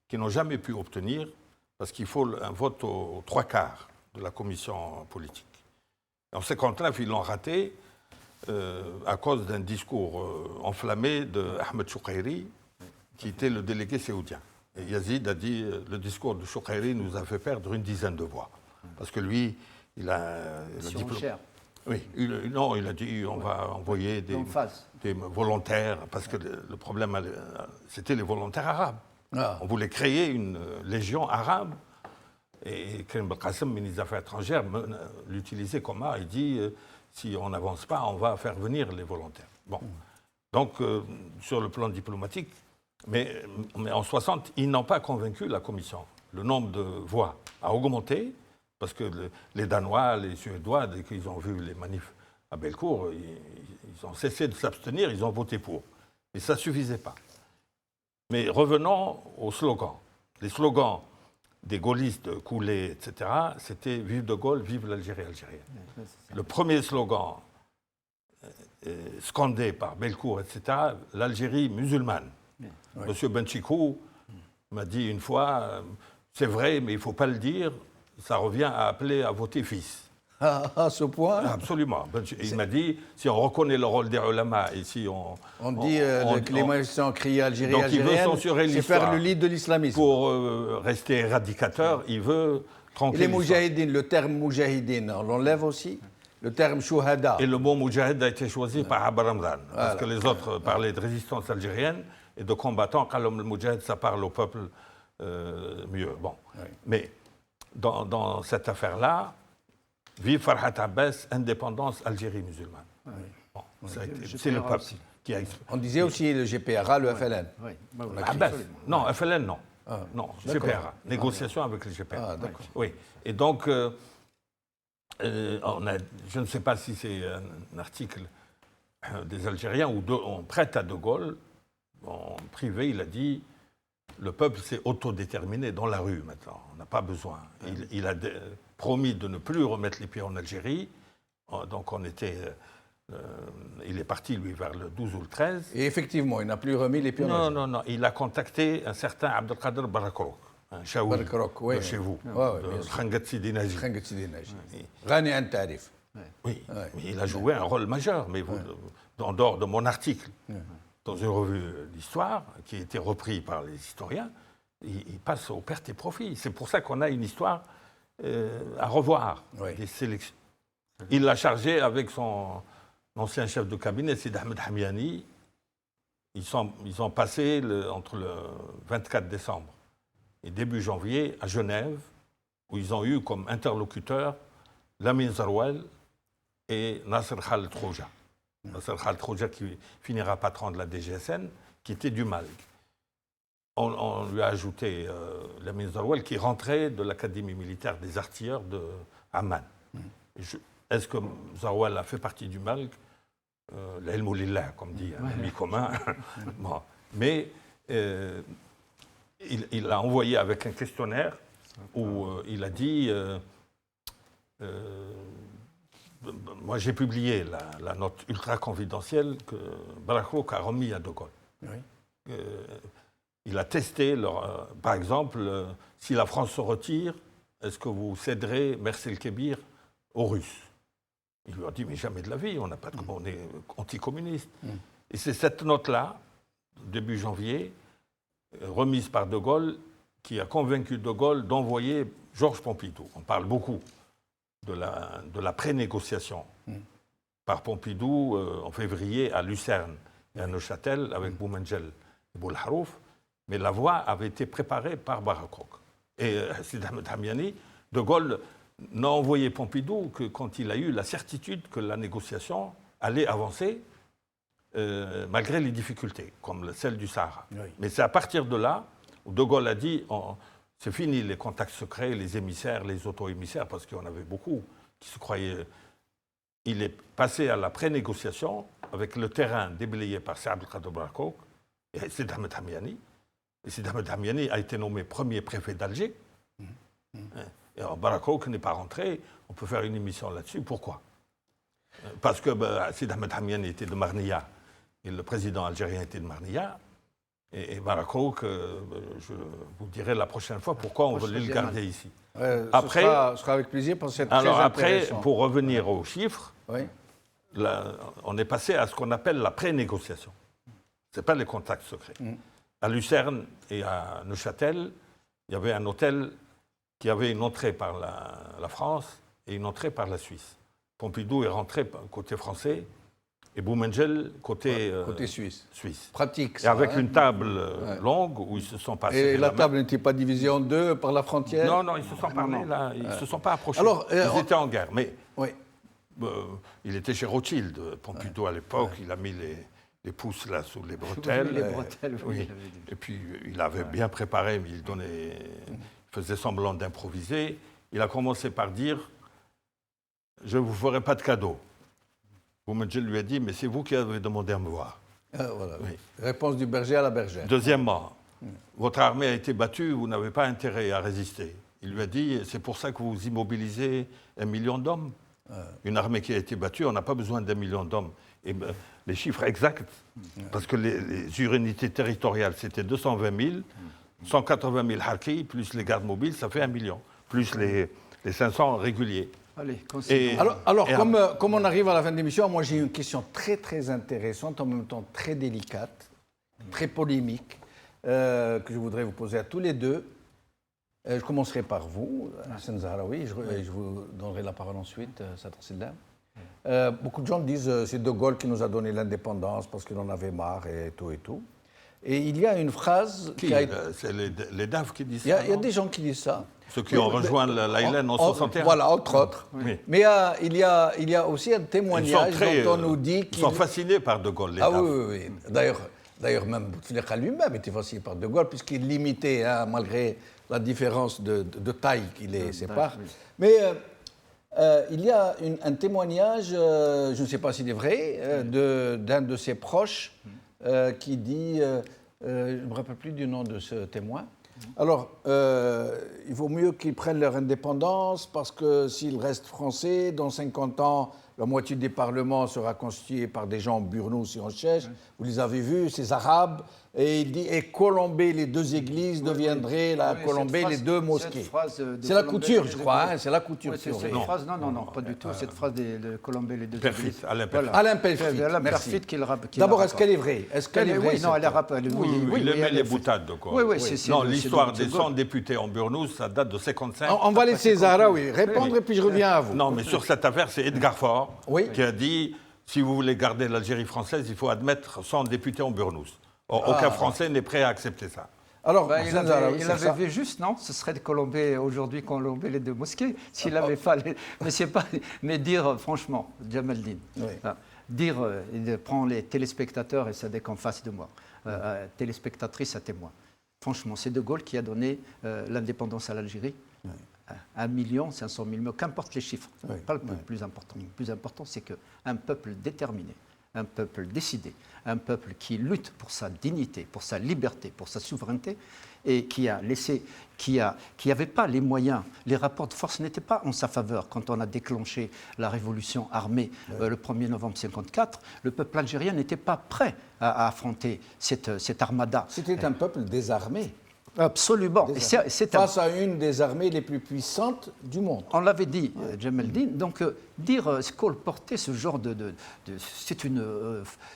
qu'ils n'ont jamais pu obtenir, parce qu'il faut un vote aux 3/4 de la commission politique. En 1959, ils l'ont raté. À cause d'un discours enflammé de Ahmed Choukairi, qui était le délégué saoudien. Et Yazid a dit le discours de Choukairi nous a fait perdre une dizaine de voix. Parce que lui, il a dit. Oui, il a dit on va envoyer des volontaires, parce que le problème, c'était les volontaires arabes. On voulait créer une légion arabe. Et Karim Belkacem, ministre des Affaires étrangères, l'utilisait comme il dit. Si on n'avance pas, on va faire venir les volontaires. Bon. Donc, sur le plan diplomatique, mais en 60, ils n'ont pas convaincu la Commission. Le nombre de voix a augmenté, parce que les Danois, les Suédois, dès qu'ils ont vu les manifs à Bellecour, ils ont cessé de s'abstenir, ils ont voté pour. Mais ça ne suffisait pas. Mais revenons aux slogans. Les slogans des gaullistes de Coulé, etc., c'était « Vive de Gaulle, vive l'Algérie algérienne ». Le premier slogan scandé par Bellecour, etc., « l'Algérie musulmane ». Monsieur Benchikou m'a dit une fois, c'est vrai, mais il ne faut pas le dire, ça revient à appeler à voter fils. À ce point? Absolument. Il m'a dit, si on reconnaît le rôle des ulama et si on... On dit que les manifestants crient Algérie, donc algérienne, c'est faire le lit de l'islamisme. Pour rester éradicateur, il veut tranquilliser. Et les moujahidines, le terme moujahidine, on l'enlève aussi? Le terme chouhada. Et le mot moujahid a été choisi par Abba Ramdan, parce que les autres parlaient de résistance algérienne et de combattants. Quand le moujahid, ça parle au peuple mieux. Bon. Oui. Mais dans cette affaire-là, vive Farhat Abbas, indépendance Algérie musulmane. Oui. Bon, c'est le peuple qui a expliqué. On disait aussi le GPRA, le FLN. Oui. Abbas. Non, FLN, non. Non, GPRA. Négociation avec le GPRA. Ah, d'accord. Oui. Et donc, je ne sais pas si c'est un article des Algériens où on prête à De Gaulle, en privé, il a dit le peuple s'est autodéterminé dans la rue maintenant. On n'a pas besoin. Il a promis de ne plus remettre les pieds en Algérie. Donc il est parti, lui, vers le 12 ou le 13. Et effectivement, il n'a plus remis les pieds en Algérie. Non. Il a contacté un certain Abdelkader Barakrouk, un chaoui de chez vous, de Khangat Sidi Naji. Rani an Tarif. Oui, mais il a joué un rôle majeur. Mais en dehors de mon article, dans une revue d'histoire, qui a été repris par les historiens, il passe aux pertes et profits. C'est pour ça qu'on a une histoire à revoir, des sélections. Il l'a chargé avec son ancien chef de cabinet, c'est Ahmed Hamiani. Ils ont passé entre le 24 décembre et début janvier à Genève, où ils ont eu comme interlocuteurs Lamine Zarouel et Nasser Khaled Khouja. Nasser Khaled Khouja qui finira patron de la DGSN, qui était du Malg. On lui a ajouté Lamine Zarouel qui rentrait de l'Académie militaire des artilleurs de Amman. Est-ce que Zarouel a fait partie du Malg? L'ilmou lillah, comme dit un ami commun. Bon. Mais il a envoyé avec un questionnaire où il a dit moi j'ai publié la note ultra confidentielle que Barakrouk a remis à De Gaulle. Oui. Il a testé, par exemple, si la France se retire, est-ce que vous céderez Mers el-Kébir aux Russes? Il lui a dit, mais jamais de la vie, on est anticommuniste. Et c'est cette note-là, début janvier, remise par De Gaulle, qui a convaincu De Gaulle d'envoyer Georges Pompidou. On parle beaucoup de la pré-négociation par Pompidou en février à Lucerne et à Neuchâtel avec Boumengel et Boulharouf. Mais la voie avait été préparée par Barakrouk. Et Sidi Ahmed Hamiani, De Gaulle n'a envoyé Pompidou que quand il a eu la certitude que la négociation allait avancer malgré les difficultés, comme celle du Sahara. Oui. Mais c'est à partir de là où De Gaulle a dit c'est fini les contacts secrets, les émissaires, les auto-émissaires, parce qu'il y en avait beaucoup qui se croyaient. Il est passé à la pré-négociation avec le terrain déblayé par Abdelkader Barakrouk et Sidi Ahmed Hamiani. Et Sidi Ahmed Hamiani a été nommé premier préfet d'Alger. Et alors Barakrouk n'est pas rentré. On peut faire une émission là-dessus. Pourquoi? Parce que Sidi Ahmed Hamiani était de Marnia et le président algérien était de Marnia. Et Barakrouk, je vous dirai la prochaine fois pourquoi on voulait le garder ici. Après, ce sera avec plaisir pour cette alors après, pour revenir aux chiffres, on est passé à ce qu'on appelle la pré-négociation. Ce n'est pas les contacts secrets. À Lucerne et à Neuchâtel, il y avait un hôtel qui avait une entrée par la France et une entrée par la Suisse. Pompidou est rentré côté français et Boumengel côté suisse. Pratique, ça, et avec une table longue où ils se sont passés. Et la table n'était pas divisée en deux par la frontière? Non, ils se sont parlé là, ils ne se sont pas approchés. Alors, ils étaient en guerre, mais il était chez Rothschild, Pompidou à l'époque, il a mis les pouces là sous les bretelles. Les bretelles, oui. Et puis il avait bien préparé, mais il faisait semblant d'improviser. Il a commencé par dire « Je ne vous ferai pas de cadeau ». Boumengel lui a dit « Mais c'est vous qui avez demandé à me voir ». Voilà. Oui. Réponse du berger à la bergère. Deuxièmement, votre armée a été battue, vous n'avez pas intérêt à résister. Il lui a dit, c'est pour ça que vous immobilisez 1 million d'hommes. Une armée qui a été battue, on n'a pas besoin d'1 million d'hommes. Et les chiffres exacts, parce que les unités territoriales, c'était 220 000, 180 000 harkis, plus les gardes mobiles, ça fait 1 million, plus les 500 réguliers. Allez, alors comme on arrive à la fin de l'émission, moi j'ai une question très très intéressante, en même temps très délicate, très polémique, que je voudrais vous poser à tous les deux. Je commencerai par vous, Hassan Zahraoui, je vous donnerai la parole ensuite, Sadr Sillam. Beaucoup de gens disent que c'est De Gaulle qui nous a donné l'indépendance parce qu'il en avait marre et tout et tout. Et il y a une phrase c'est les DAF qui disent ça. Il y a des gens qui disent ça. Ceux qui ont rejoint l'ALN en 61. Voilà, entre autres. Oui. Mais il y a aussi un témoignage dont on nous dit qu'ils sont fascinés par De Gaulle, les DAF. oui. D'ailleurs, même Bouteflika lui-même était fasciné par De Gaulle, puisqu'il l'imitait, malgré la différence de taille qui les sépare. Oui. Mais il y a un témoignage, je ne sais pas s'il est vrai, d'un de ses proches qui dit, je ne me rappelle plus du nom de ce témoin, alors il vaut mieux qu'ils prennent leur indépendance parce que s'ils restent français, dans 50 ans, la moitié des parlements sera constituée par des gens en Burnous et en Chèche. Vous les avez vus, ces Arabes. Et il dit, et Colombey, les deux églises deviendraient Colombey, les deux mosquées. C'est la couture, je crois, hein, c'est la couture. Non, pas du tout. Cette phrase de Colombey, les deux églises. Alain Peyrefitte, D'abord, est-ce qu'elle est vraie? Oui, non, elle est rappelée. Il aimait les boutades, quoi. Non, l'histoire des 100 députés en Burnous, ça date de 55. On va laisser Zahraoui répondre et puis je reviens à vous. Non, mais sur cette affaire, c'est Edgar Faure qui a dit, si vous voulez garder l'Algérie française, il faut admettre 100 députés en Burnous. Aucun Français n'est prêt à accepter ça. Alors, il avait vu juste, non? Ce serait de Colombey, aujourd'hui, Colombey, les deux mosquées, s'il n'avait pas... Mais dire, franchement, Jamaldine, dire, il prend les téléspectateurs et ça dès qu'en face de moi, téléspectatrice à témoin. Franchement, c'est De Gaulle qui a donné l'indépendance à l'Algérie. 1 500 000, qu'importe les chiffres, pas le plus important. Le plus important, c'est qu'un peuple déterminé, un peuple décidé, un peuple qui lutte pour sa dignité, pour sa liberté, pour sa souveraineté, et qui n'avait pas les moyens. Les rapports de force n'étaient pas en sa faveur. Quand on a déclenché la révolution armée le 1er novembre 1954, le peuple algérien n'était pas prêt à affronter cette armada. C'était un peuple désarmé. Absolument. Face à une des armées les plus puissantes du monde. On l'avait dit, Jamaldine. Donc, dire colporter ce genre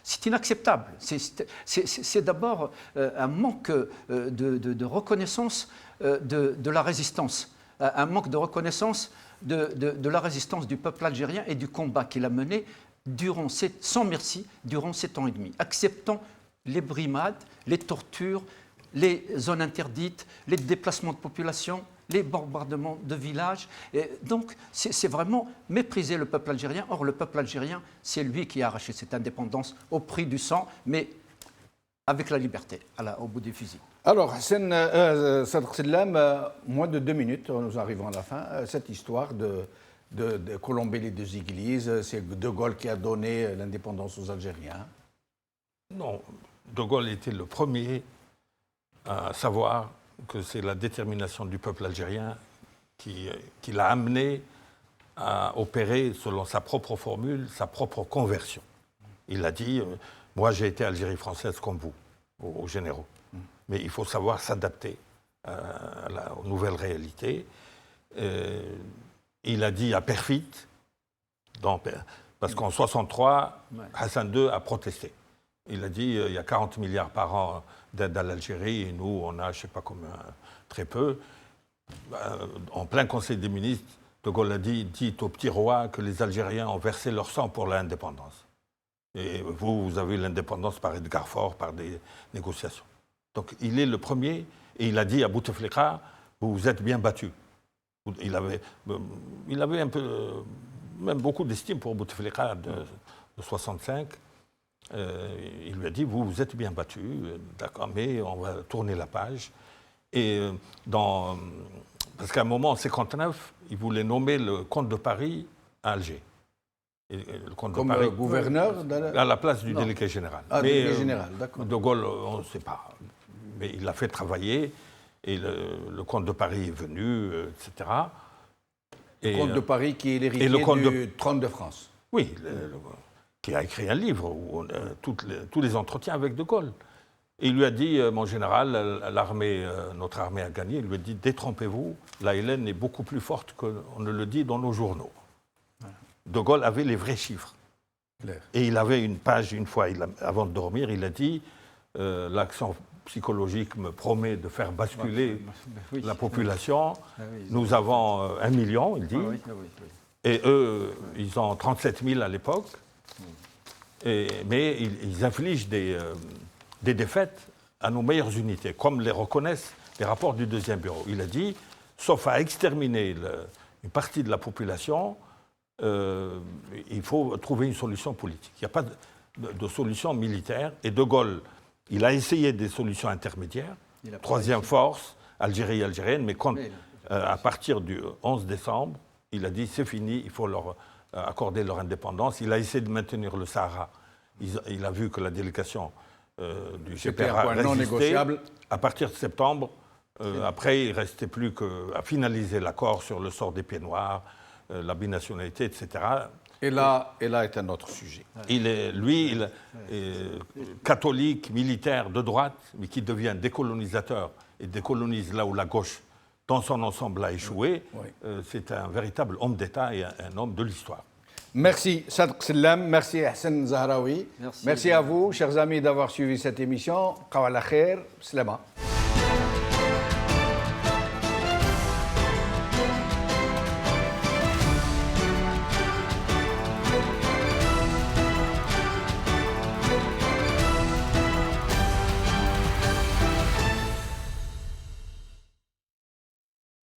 c'est inacceptable. C'est d'abord un manque de reconnaissance de la résistance, un manque de reconnaissance de la résistance du peuple algérien et du combat qu'il a mené sans merci durant 7 ans et demi, acceptant les brimades, les tortures, les zones interdites, les déplacements de population, les bombardements de villages. Et donc, c'est vraiment mépriser le peuple algérien. Or, le peuple algérien, c'est lui qui a arraché cette indépendance au prix du sang, mais avec la liberté, au bout des fusils. Alors, Sadr Sillam, moins de 2 minutes, nous arrivons à la fin. Cette histoire de Colombey, les deux églises, c'est De Gaulle qui a donné l'indépendance aux Algériens. Non, De Gaulle était le premier à savoir que c'est la détermination du peuple algérien qui l'a amené à opérer, selon sa propre formule, sa propre conversion. Il a dit, moi j'ai été Algérie française comme vous, aux généraux, mais il faut savoir s'adapter aux nouvelles réalités. Il a dit à Peyrefitte, parce qu'en 1963, Hassan II a protesté. Il a dit il y a 40 milliards par an d'aide à l'Algérie et nous, on a, je ne sais pas combien, très peu. En plein Conseil des ministres, De Gaulle a dit dites au petit roi que les Algériens ont versé leur sang pour l'indépendance. Et vous avez l'indépendance par Edgar Faure, par des négociations. Donc il est le premier et il a dit à Bouteflika vous vous êtes bien battu. Il avait un peu, même beaucoup d'estime pour Bouteflika de 65. Il lui a dit, vous êtes bien battu, d'accord, mais on va tourner la page. Et parce qu'à un moment, en 1959, il voulait nommer le comte de Paris à Alger. Et le comte comme de Paris, gouverneur à la place du délégué général. Ah, délégué général, d'accord. De Gaulle, on ne sait pas. mais il l'a fait travailler, et le comte de Paris est venu, etc. Le comte de Paris qui est l'héritier du trône de France. Oui, qui a écrit un livre où on a tous les entretiens avec De Gaulle. Et il lui a dit, mon général, notre armée a gagné, il lui a dit, détrompez-vous, la Hélène est beaucoup plus forte qu'on ne le dit dans nos journaux. De Gaulle avait les vrais chiffres. Claire. Et il avait une page, une fois, avant de dormir, il a dit, l'accent psychologique me promet de faire basculer la population. Nous avons 1 million, il dit. Et eux, ils ont 37 000 à l'époque. Mais ils infligent des défaites à nos meilleures unités, comme les reconnaissent les rapports du deuxième bureau. Il a dit, sauf à exterminer une partie de la population, il faut trouver une solution politique. Il n'y a pas de solution militaire. Et De Gaulle, il a essayé des solutions intermédiaires, troisième force, Algérie algérienne, mais à partir du 11 décembre, il a dit c'est fini, il faut leur accorder leur indépendance. Il a essayé de maintenir le Sahara. Il a vu que la délégation du GPRA résistait. À partir de septembre, après, il ne restait plus qu'à finaliser l'accord sur le sort des pieds noirs, la binationalité, etc. Et là est un autre sujet. Il est catholique, militaire de droite, mais qui devient décolonisateur et décolonise là où la gauche, dans son ensemble, a échoué. C'est un véritable homme d'État et un homme de l'histoire. Merci Sadq Sellam, merci Hassan Zahraoui. Merci à vous, chers amis, d'avoir suivi cette émission. Qawala khair, slama.